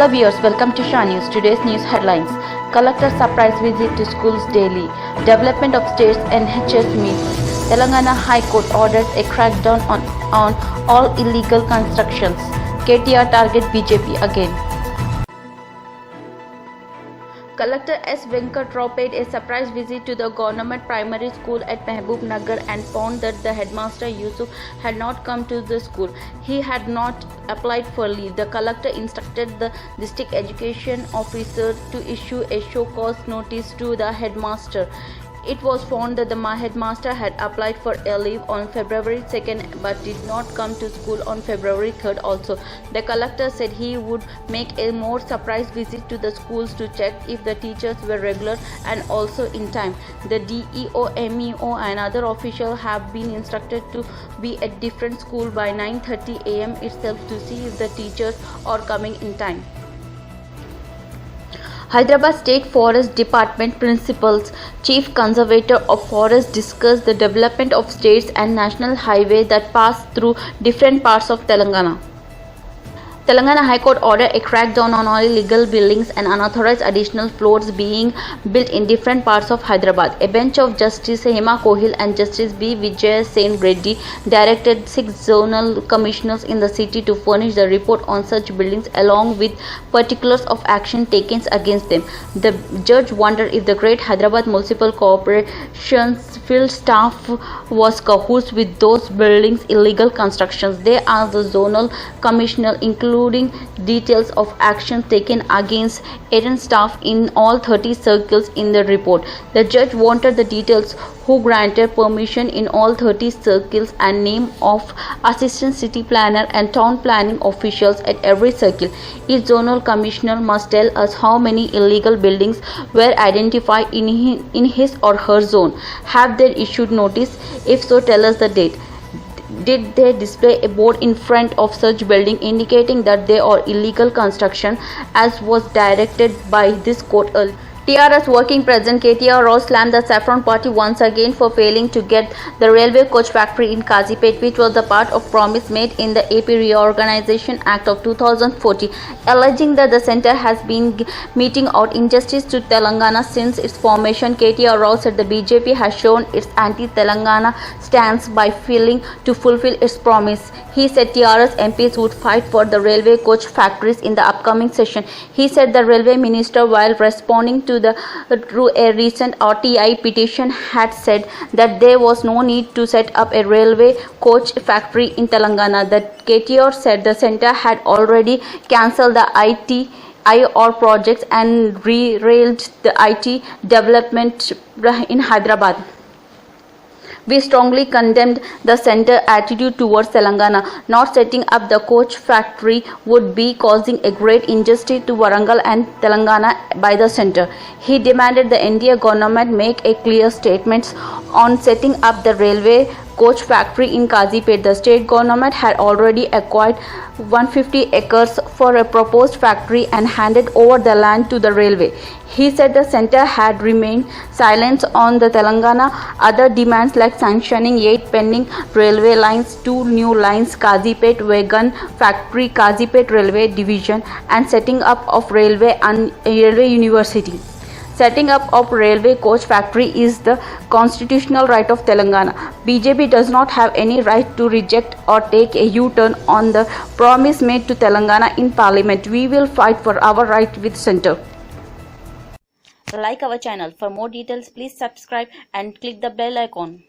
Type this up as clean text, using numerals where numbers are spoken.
Hello viewers, welcome to Shah News. Today's news headlines. Collector surprise visit to schools daily. Development of states NHS meets. Telangana High Court orders a crackdown on all illegal constructions. KTR target BJP again. Collector S. Venkat Rao paid a surprise visit to the government primary school at Mehboob Nagar and found that the headmaster Yusuf had not come to the school. He had not applied for leave. The collector instructed the district education officer to issue a show cause notice to the headmaster. It was found that the headmaster had applied for a leave on February 2nd but did not come to school on February 3rd also. The collector said he would make a more surprise visit to the schools to check if the teachers were regular and also in time. The DEO, MEO and other officials have been instructed to be at different school by 9:30 am itself to see if the teachers are coming in time. Hyderabad State Forest Department Principal's Chief Conservator of Forests discussed the development of states and national highway that pass through different parts of Telangana. Telangana High Court ordered a crackdown on all illegal buildings and unauthorized additional floors being built in different parts of Hyderabad. A bench of Justice Hema Kohil and Justice B. Vijay Sen Reddy directed 6 zonal commissioners in the city to furnish the report on such buildings along with particulars of action taken against them. The judge wondered if the Great Hyderabad Municipal Corporation's field staff was cahoots with those buildings' illegal constructions. They asked the zonal commissioner including details of actions taken against errant staff in all 30 circles in the report. The judge wanted the details who granted permission in all 30 circles and name of assistant city planner and town planning officials at every circle. Each zonal commissioner must tell us how many illegal buildings were identified in his or her zone. Have they issued notice? If so, tell us the date. Did they display a board in front of such building indicating that they are illegal construction as was directed by this court earlier? TRS working president KTR Rao slammed the Saffron party once again for failing to get the railway coach factory in Kazipet, which was the part of promise made in the AP Reorganization Act of 2014, alleging that the centre has been meting out injustice to Telangana since its formation. KTR Rao said the BJP has shown its anti-Telangana stance by failing to fulfill its promise. He said TRS MPs would fight for the railway coach factories in the upcoming session. He said the railway minister, while responding to a recent RTI petition, had said that there was no need to set up a railway coach factory in Telangana. That KTR said the centre had already cancelled the IR projects and derailed the IT development in Hyderabad. We strongly condemned the centre attitude towards Telangana. Not setting up the coach factory would be causing a great injustice to Warangal and Telangana by the centre. He demanded the NDA government make a clear statement on setting up the railway coach factory in Kazipet. The state government had already acquired 150 acres for a proposed factory and handed over the land to the railway. He said the centre had remained silent on the Telangana other demands like sanctioning 8 pending railway lines, 2 new lines, Kazipet Wagon Factory, Kazipet Railway Division, and setting up of railway university. Setting up of railway coach factory is the constitutional right of Telangana. BJP does not have any right to reject or take a U-turn on the promise made to Telangana in Parliament. We will fight for our right with centre. Like our channel. For more details, please subscribe and click the bell icon.